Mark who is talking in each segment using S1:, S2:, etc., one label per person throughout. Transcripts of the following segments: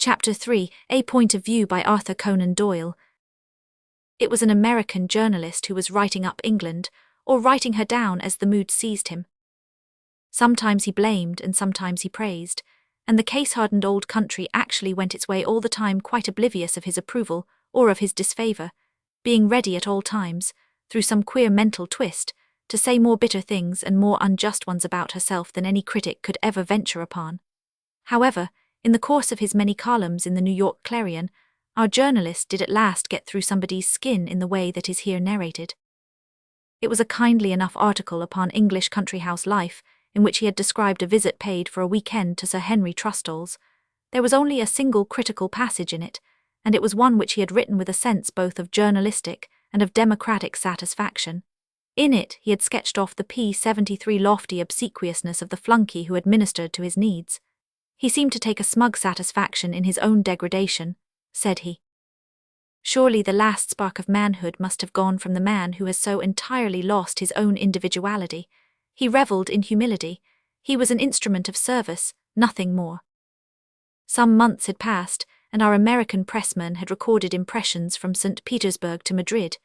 S1: Chapter 3, A Point of View by Arthur Conan Doyle. It was an American journalist who was writing up England, or writing her down as the mood seized him. Sometimes he blamed and sometimes he praised, and the case-hardened old country actually went its way all the time, quite oblivious of his approval or of his disfavor, being ready at all times, through some queer mental twist, to say more bitter things and more unjust ones about herself than any critic could ever venture upon. However, in the course of his many columns in the New York Clarion, our journalist did at last get through somebody's skin in the way that is here narrated. It was a kindly enough article upon English country house life, in which he had described a visit paid for a weekend to Sir Henry Trustall's. There was only a single critical passage in it, and it was one which he had written with a sense both of journalistic and of democratic satisfaction. In it he had sketched off the P-73 lofty obsequiousness of the flunky who had ministered to his needs. He seemed to take a smug satisfaction in his own degradation, said he. Surely the last spark of manhood must have gone from the man who has so entirely lost his own individuality. He revelled in humility. He was an instrument of service, nothing more. Some months had passed, and our American pressman had recorded impressions from St. Petersburg to Madrid.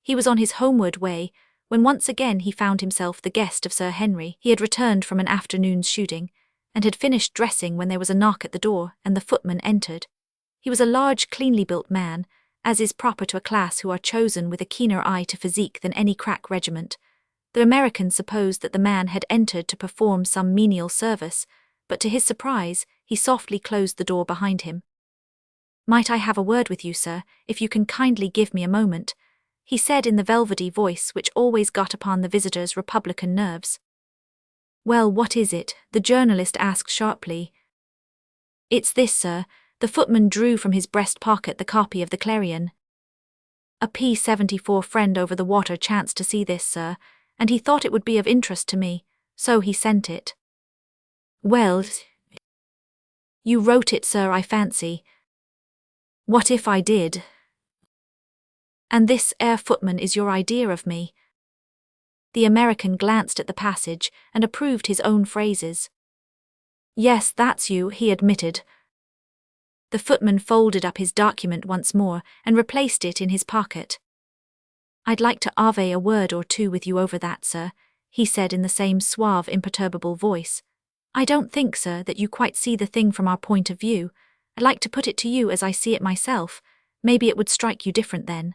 S1: He was on his homeward way, when once again he found himself the guest of Sir Henry. He had returned from an afternoon's shooting, and had finished dressing when there was a knock at the door, and the footman entered. He was a large, cleanly built man, as is proper to a class who are chosen with a keener eye to physique than any crack regiment. The American supposed that the man had entered to perform some menial service, but to his surprise, he softly closed the door behind him. "Might I have a word with you, sir, if you can kindly give me a moment?" he said in the velvety voice which always got upon the visitor's republican nerves. "Well, what is it?" the journalist asked sharply. "It's this, sir." The footman drew from his breast pocket the copy of the Clarion. "A P-74 friend over the water chanced to see this, sir, and he thought it would be of interest to me, so he sent it." "Well, you wrote it, sir, I fancy." "What if I did? And this footman is your idea of me?" The American glanced at the passage and approved his own phrases. "Yes, that's you," he admitted. The footman folded up his document once more and replaced it in his pocket. "I'd like to have a word or two with you over that, sir," he said in the same suave, imperturbable voice. "I don't think, sir, that you quite see the thing from our point of view. I'd like to put it to you as I see it myself. Maybe it would strike you different then."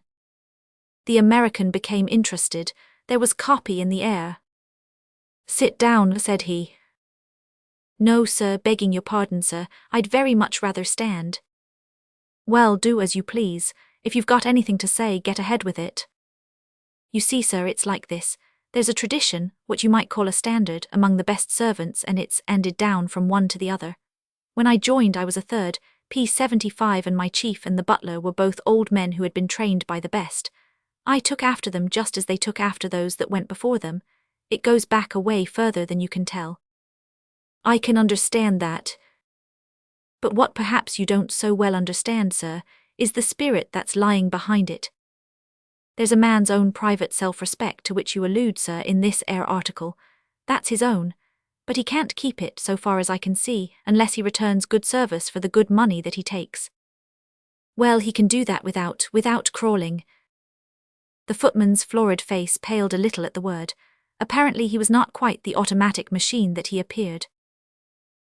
S1: The American became interested. There was copy in the air. "Sit down," said he. "No, sir, begging your pardon, sir, I'd very much rather stand." "Well, do as you please. If you've got anything to say, get ahead with it." "You see, sir, it's like this. There's a tradition, what you might call a standard, among the best servants, and it's handed down from one to the other. When I joined, I was a third. P-75 and my chief and the butler were both old men who had been trained by the best. I took after them just as they took after those that went before them. It goes back a way further than you can tell." "I can understand that. But what perhaps you don't so well understand, sir, is the spirit that's lying behind it. There's a man's own private self-respect to which you allude, sir, in this article. That's his own. But he can't keep it, so far as I can see, unless he returns good service for the good money that he takes." "Well, he can do that without crawling." The footman's florid face paled a little at the word. Apparently he was not quite the automatic machine that he appeared.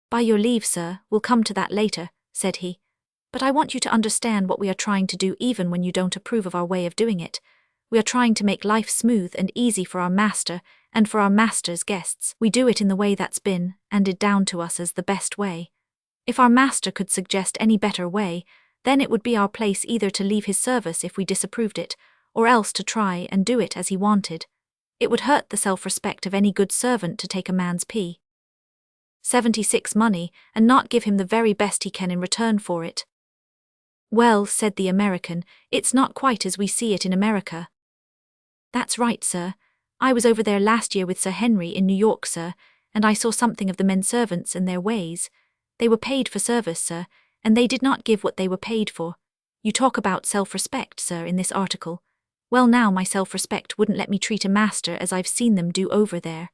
S1: "By your leave, sir, we'll come to that later," said he. "But I want you to understand what we are trying to do even when you don't approve of our way of doing it. We are trying to make life smooth and easy for our master and for our master's guests. We do it in the way that's been handed down to us as the best way. If our master could suggest any better way, then it would be our place either to leave his service if we disapproved it, or else to try and do it as he wanted. It would hurt the self-respect of any good servant to take a man's P-76 money and not give him the very best he can in return for it." "Well," said the American, "it's not quite as we see it in America." "That's right, sir. I was over there last year with Sir Henry in New York, sir, and I saw something of the men servants and their ways. They were paid for service, sir, and they did not give what they were paid for. You talk about self-respect, sir, in this article. Well, now my self-respect wouldn't let me treat a master as I've seen them do over there."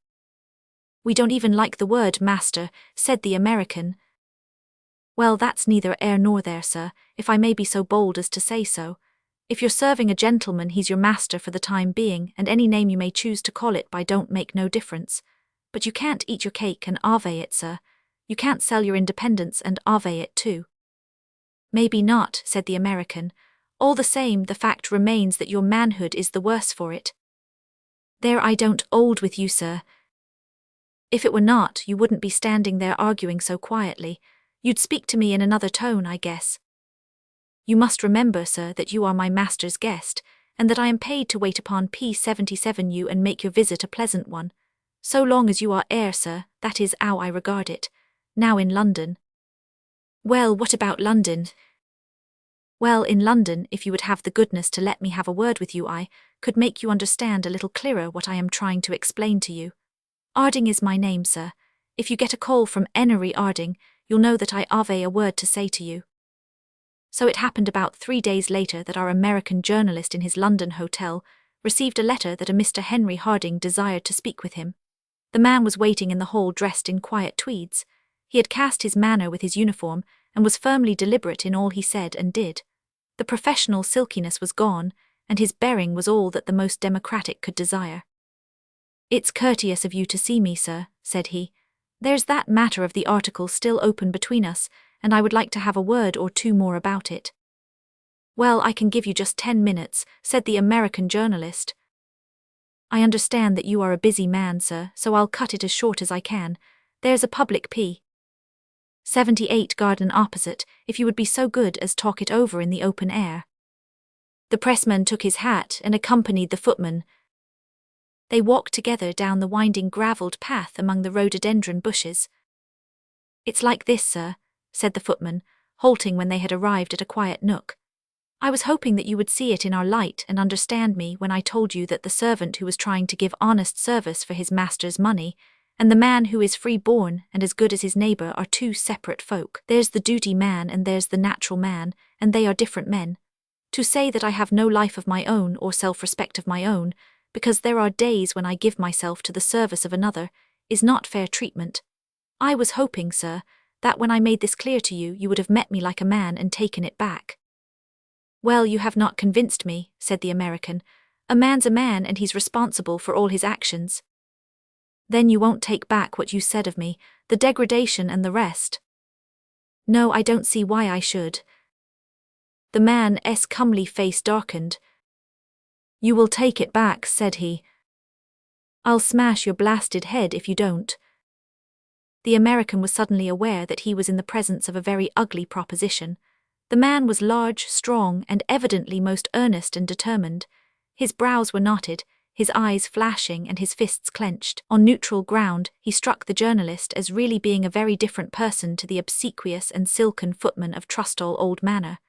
S1: "We don't even like the word master," said the American. Well, that's neither here nor there, sir, if I may be so bold as to say so. If you're serving a gentleman, he's your master for the time being, and any name you may choose to call it by don't make no difference. But you can't eat your cake and ave it, sir. You can't sell your independence and ave it too. Maybe not, said the American. All the same, the fact remains that your manhood is the worse for it. There, I don't hold with you, sir. If it were not, you wouldn't be standing there arguing so quietly. You'd speak to me in another tone, I guess. You must remember, sir, that you are my master's guest, and that I am paid to wait upon P77 you and make your visit a pleasant one. So long as you are here, sir, that is how I regard it. Now in London. Well, what about London? Well, in London, if you would have the goodness to let me have a word with you, I could make you understand a little clearer what I am trying to explain to you. Arding is my name, sir. If you get a call from Enery Arding, you'll know that I have a word to say to you. So it happened about 3 days later that our American journalist in his London hotel received a letter that a Mr. Henry Harding desired to speak with him. The man was waiting in the hall dressed in quiet tweeds. He had cast his manner with his uniform and was firmly deliberate in all he said and did. The professional silkiness was gone, and his bearing was all that the most democratic could desire. It's courteous of you to see me, sir, said he. There's that matter of the article still open between us, and I would like to have a word or two more about it. Well, I can give you just 10 minutes, said the American journalist. I understand that you are a busy man, sir, so I'll cut it as short as I can. There's a public P78 garden opposite, if you would be so good as talk it over in the open air. The pressman took his hat and accompanied the footman. They walked together down the winding gravelled path among the rhododendron bushes. It's like this, sir, said the footman, halting when they had arrived at a quiet nook. I was hoping that you would see it in our light and understand me when I told you that the servant who was trying to give honest service for his master's money and the man who is free-born and as good as his neighbour are two separate folk. There's the duty man and there's the natural man, and they are different men. To say that I have no life of my own or self-respect of my own, because there are days when I give myself to the service of another, is not fair treatment. I was hoping, sir, that when I made this clear to you, you would have met me like a man and taken it back. Well, you have not convinced me, said the American. A man's a man and he's responsible for all his actions. Then you won't take back what you said of me, the degradation and the rest. No, I don't see why I should. The man's comely face darkened. You will take it back, said he. I'll smash your blasted head if you don't. The American was suddenly aware that he was in the presence of a very ugly proposition. The man was large, strong, and evidently most earnest and determined. His brows were knotted, his eyes flashing and his fists clenched. On neutral ground, he struck the journalist as really being a very different person to the obsequious and silken footman of Trustall Old Manor.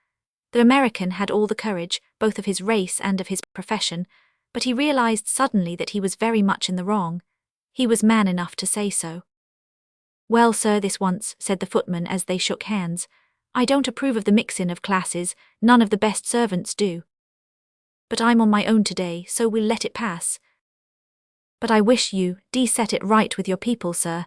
S1: The American had all the courage, both of his race and of his profession, but he realized suddenly that he was very much in the wrong. He was man enough to say so. Well, sir, this once, said the footman as they shook hands. I don't approve of the mixin' of classes, none of the best servants do. But I'm on my own today, so we'll let it pass. But I wish you set it right with your people, sir.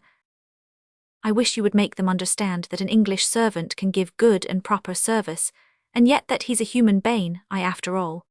S1: I wish you would make them understand that an English servant can give good and proper service, and yet that he's a human being, after all.